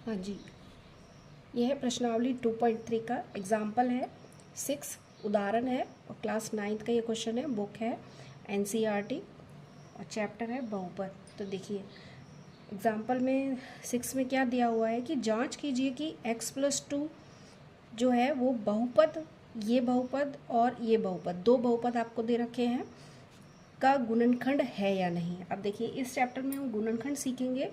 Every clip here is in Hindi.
हाँ जी, यह है प्रश्नावली 2.3 का एग्जाम्पल है 6, उदाहरण है और क्लास 9th का ये क्वेश्चन है। बुक है NCERT और चैप्टर है बहुपद। तो देखिए एग्जाम्पल में 6 में क्या दिया हुआ है कि जांच कीजिए कि x+2 जो है वो बहुपद, ये बहुपद और ये बहुपद, दो बहुपद आपको दे रखे हैं, का गुणनखंड है या नहीं। अब देखिए इस चैप्टर में हम गुणनखंड सीखेंगे।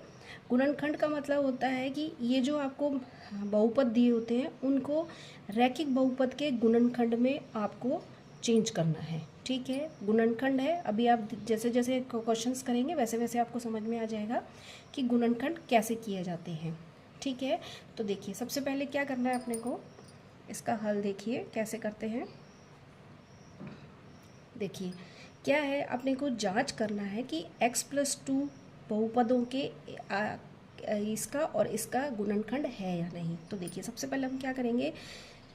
गुणनखंड का मतलब होता है कि ये जो आपको बहुपद दिए होते हैं उनको रैखिक बहुपद के गुणनखंड में आपको चेंज करना है। ठीक है, गुणनखंड है। अभी आप जैसे जैसे क्वेश्चंस करेंगे वैसे वैसे आपको समझ में आ जाएगा कि गुणनखंड कैसे किए जाते हैं। ठीक है, तो देखिए सबसे पहले क्या करना है अपने को, इसका हल देखिए कैसे करते हैं। देखिए क्या है, अपने को जांच करना है कि x+2 बहुपदों के इसका और इसका गुणनखंड है या नहीं। तो देखिए सबसे पहले हम क्या करेंगे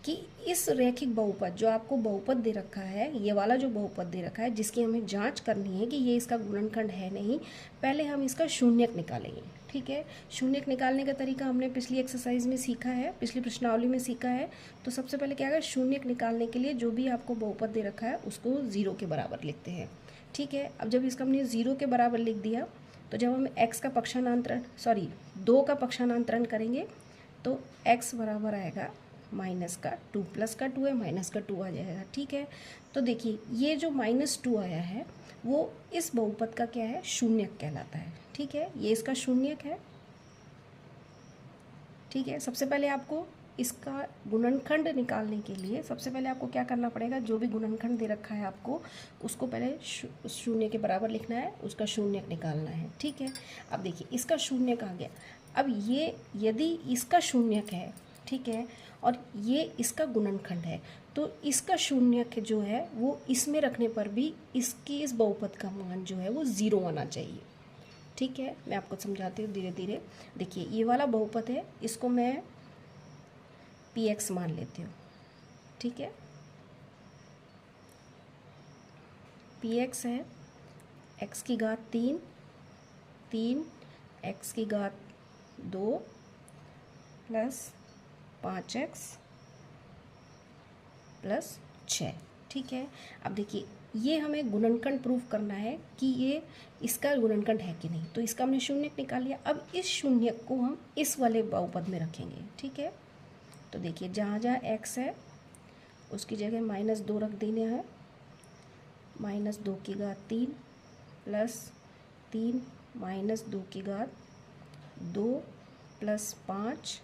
कि इस रैखिक बहुपद जो आपको बहुपद दे रखा है, ये वाला जो बहुपद दे रखा है जिसकी हमें जांच करनी है कि ये इसका गुणनखंड है नहीं, पहले हम इसका शून्यक निकालेंगे। ठीक है, शून्यक निकालने का तरीका हमने पिछली एक्सरसाइज में सीखा है, पिछली प्रश्नावली में सीखा है। तो सबसे पहले क्या है, शून्यक निकालने के लिए जो भी आपको बहुपद दे रखा है उसको 0 के बराबर लिखते हैं। ठीक है, अब जब इसका हमने 0 के बराबर लिख दिया तो जब हम x का पक्षांतरण 2 का पक्षांतरण करेंगे तो x बराबर आएगा -2, प्लस का 2 है -2 आ जाएगा। ठीक है, तो देखिए ये जो -2 आया है वो इस बहुपद का क्या है, शून्यक कहलाता है। ठीक है, ये इसका शून्यक है। ठीक है, सबसे पहले आपको इसका गुणनखंड निकालने के लिए सबसे पहले आपको क्या करना पड़ेगा, जो भी गुणनखंड दे रखा है आपको उसको पहले शून्य के बराबर लिखना है, उसका शून्यक निकालना है। ठीक है, अब देखिए इसका शून्यक आ गया। अब ये यदि इसका शून्यक है, ठीक है, और ये इसका गुणनखंड है, तो इसका शून्यक जो है वो इसमें रखने पर भी इसकी इस बहुपद का मान जो है वो 0 आना चाहिए। ठीक है, मैं आपको समझाती हूँ धीरे धीरे। देखिए ये वाला बहुपद है, इसको मैं px मान लेती हूँ। ठीक है, px है x की घात 3, 3 x की घात 2 प्लस 5x प्लस 6। ठीक है, अब देखिए ये हमें गुणनखंड प्रूफ करना है कि ये इसका गुणनखंड है कि नहीं। तो इसका हमने शून्यक निकाल लिया। अब इस शून्यक को हम इस वाले बहुपद में रखेंगे। ठीक है, तो देखिए जहाँ जहाँ x है उसकी जगह -2 रख देना है। -2 की घात 3 प्लस 3 -2 की घात 2 प्लस 5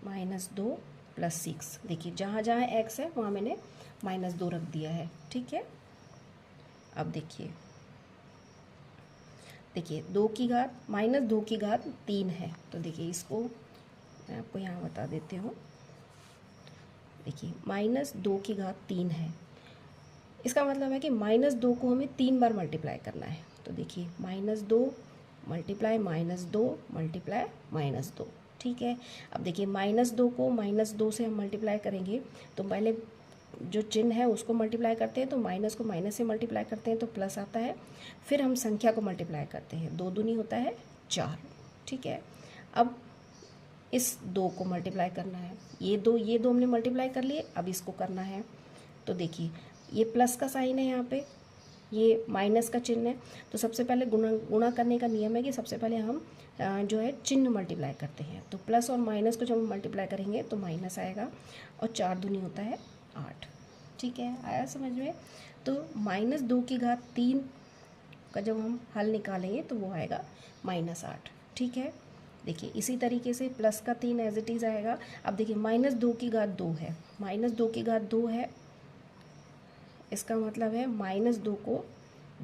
-2 प्लस 6। देखिए जहाँ जहाँ x है वहाँ मैंने -2 रख दिया है। ठीक है, अब देखिए 2 की घात -2 की घात 3 है। तो देखिए इसको मैं आपको यहाँ बता देती हूँ। देखिए -2 की घात 3 है, इसका मतलब है कि -2 को हमें 3 बार मल्टीप्लाई करना है। तो देखिए -2 मल्टीप्लाई -2 मल्टीप्लाई -2। ठीक है, अब देखिए -2 को -2 से हम मल्टीप्लाई करेंगे तो पहले जो चिन्ह है उसको मल्टीप्लाई करते हैं, तो माइनस को माइनस से मल्टीप्लाई करते हैं तो प्लस आता है। फिर हम संख्या को मल्टीप्लाई करते हैं, 2 दूनी होता है 4। ठीक है, अब इस 2 को मल्टीप्लाई करना है, ये दो हमने मल्टीप्लाई कर लिए, अब इसको करना है। तो देखिए ये प्लस का साइन है, यहाँ पे ये माइनस का चिन्ह है। तो सबसे पहले गुणा करने का नियम है कि सबसे पहले हम जो है चिन्ह मल्टीप्लाई करते हैं। तो प्लस और माइनस को जब हम मल्टीप्लाई करेंगे तो माइनस आएगा और 4 दूनी होता है 8। ठीक है, आया समझ में। तो -2 की घात 3 का जब हम हल निकालेंगे तो वो आएगा -8। ठीक है, देखिए इसी तरीके से प्लस का 3 एज इट इज़ आएगा। अब देखिए -2 की घात 2 है, -2 की घात 2 है, इसका मतलब है -2 को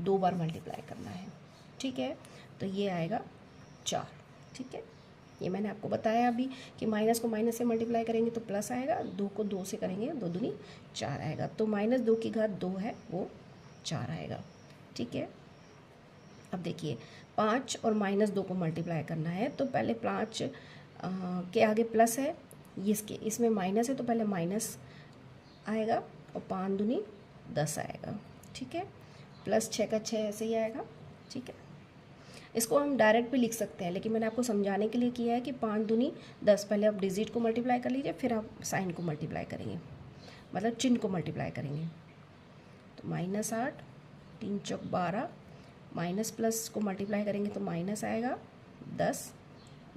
2 बार मल्टीप्लाई करना है। ठीक है, तो ये आएगा 4। ठीक है, ये मैंने आपको बताया अभी कि माइनस को माइनस से मल्टीप्लाई करेंगे तो प्लस आएगा, 2 को 2 से करेंगे 2 दूनी 4 आएगा। तो -2 की घात 2 है वो 4 आएगा। ठीक है, अब देखिए 5 और -2 को मल्टीप्लाई करना है तो पहले 5 के आगे प्लस है, इसमें माइनस है तो पहले माइनस आएगा और 5 दूनी 10 आएगा। ठीक है, प्लस 6 का 6 ऐसे ही आएगा। ठीक है, इसको हम डायरेक्ट भी लिख सकते हैं, लेकिन मैंने आपको समझाने के लिए किया है कि 5 दूनी 10, पहले आप डिजिट को मल्टीप्लाई कर लीजिए, फिर आप साइन को मल्टीप्लाई करेंगे, मतलब चिन्ह को मल्टीप्लाई करेंगे। तो -8, 3 चौक 12, माइनस प्लस को मल्टीप्लाई करेंगे तो माइनस आएगा 10,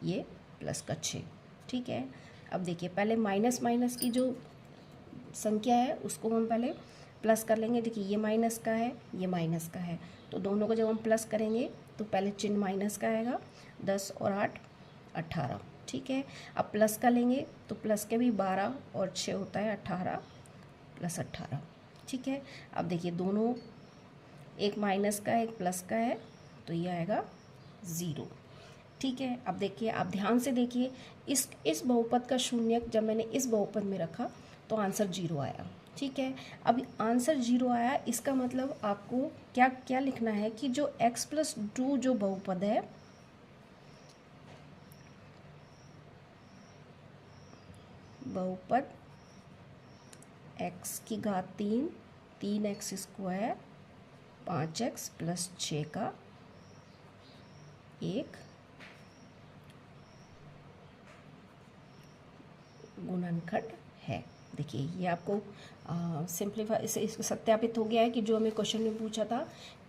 ये प्लस का 6। ठीक है, अब देखिए पहले माइनस माइनस की जो संख्या है उसको हम पहले प्लस कर लेंगे। देखिए ये माइनस का है, ये माइनस का है, तो दोनों को जब हम प्लस करेंगे तो पहले चिन्ह माइनस का आएगा, 10 और 8 18। ठीक है, अब प्लस का लेंगे तो प्लस के भी 12 और 6 होता है 18 + 18। ठीक है, अब देखिए दोनों, एक माइनस का एक प्लस का है, तो ये आएगा 0। ठीक है, अब देखिए आप ध्यान से देखिए, इस बहुपद का शून्यक जब मैंने इस बहुपद में रखा तो आंसर 0 आया। ठीक है, अब आंसर 0 आया, इसका मतलब आपको क्या क्या लिखना है कि जो x + 2 जो बहुपद है, बहुपद x की घात 3, 3x² 5x + 6 का एक गुणनखंड है। देखिए ये आपको सिंप्लीफाई इसे सत्यापित हो गया है कि जो हमें क्वेश्चन में पूछा था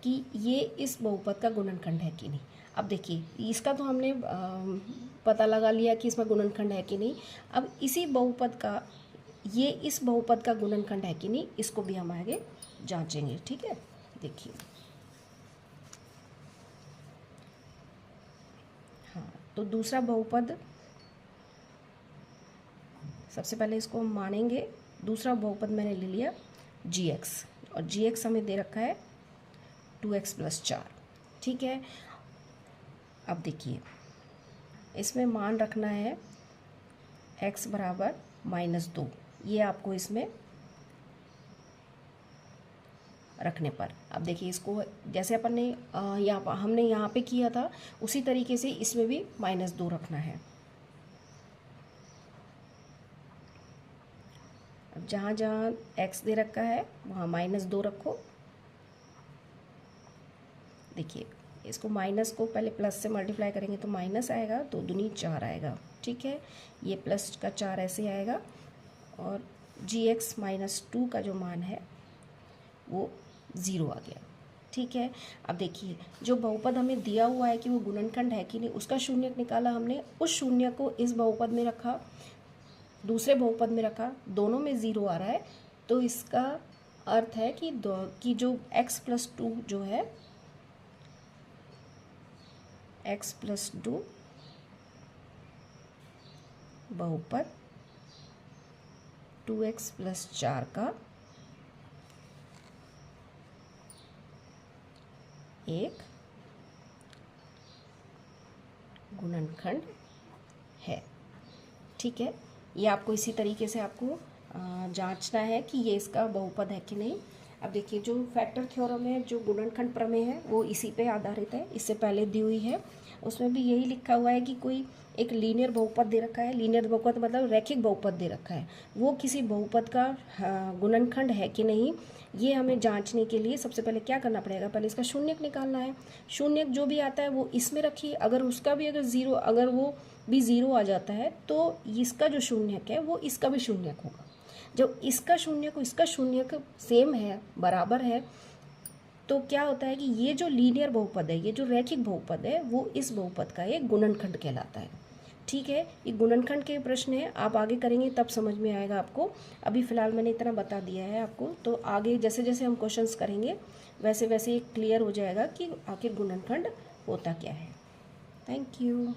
कि ये इस बहुपद का गुणनखंड है कि नहीं। अब देखिए इसका तो हमने पता लगा लिया कि इसमें गुणनखंड है कि नहीं। अब इसी बहुपद का, ये इस बहुपद का गुणनखंड है कि नहीं, इसको भी हम आगे जांचेंगे। ठीक है, देखिए हाँ, तो दूसरा बहुपद, सबसे पहले इसको हम मानेंगे। दूसरा बहुपद मैंने ले लिया gx, और gx हमें दे रखा है 2x + 4। ठीक है, अब देखिए इसमें मान रखना है x = -2, ये आपको इसमें रखने पर। अब देखिए इसको जैसे अपन ने हमने यहाँ पे किया था उसी तरीके से इसमें भी -2 रखना है। अब जहाँ जहाँ x दे रखा है वहाँ -2 रखो। देखिए इसको माइनस को पहले प्लस से मल्टीप्लाई करेंगे तो माइनस आएगा, 2 दूनी 4 आएगा। ठीक है, ये प्लस का 4 ऐसे आएगा, और gx -2 का जो मान है वो 0 आ गया। ठीक है, अब देखिए जो बहुपद हमें दिया हुआ है कि वो गुणनखंड है कि नहीं, उसका शून्यक निकाला हमने, उस शून्य को इस बहुपद में रखा, दूसरे बहुपद में रखा, दोनों में 0 आ रहा है, तो इसका अर्थ है कि जो x + 2 जो है, x + 2 बहुपद 2x + 4 का एक गुणनखंड है। ठीक है, ये आपको इसी तरीके से आपको जांचना है कि ये इसका बहुपद है कि नहीं। अब देखिए जो फैक्टर थ्योरम है, जो गुणनखंड प्रमेय है, वो इसी पे आधारित है, इससे पहले दी हुई है, उसमें भी यही लिखा हुआ है कि कोई एक लीनियर बहुपद दे रखा है, लीनियर बहुपद मतलब रैखिक बहुपद दे रखा है, वो किसी बहुपद का गुणनखंड है कि नहीं, ये हमें जांचने के लिए सबसे पहले क्या करना पड़ेगा, पहले इसका शून्यक निकालना है। शून्यक जो भी आता है वो इसमें रखिए, अगर उसका भी अगर वो भी 0 आ जाता है तो इसका जो शून्यक है वो इसका भी शून्यक होगा। जब इसका शून्यक इसका शून्यक सेम है, बराबर है, तो क्या होता है कि ये जो लीनियर बहुपद है, ये जो रैखिक बहुपद है, वो इस बहुपद का एक गुणनखंड कहलाता है। ठीक है, ये गुणनखंड के प्रश्न है, आप आगे करेंगे तब समझ में आएगा आपको। अभी फ़िलहाल मैंने इतना बता दिया है आपको, तो आगे जैसे जैसे हम क्वेश्चंस करेंगे वैसे वैसे क्लियर हो जाएगा कि आखिर गुणनखंड होता क्या है। Thank you.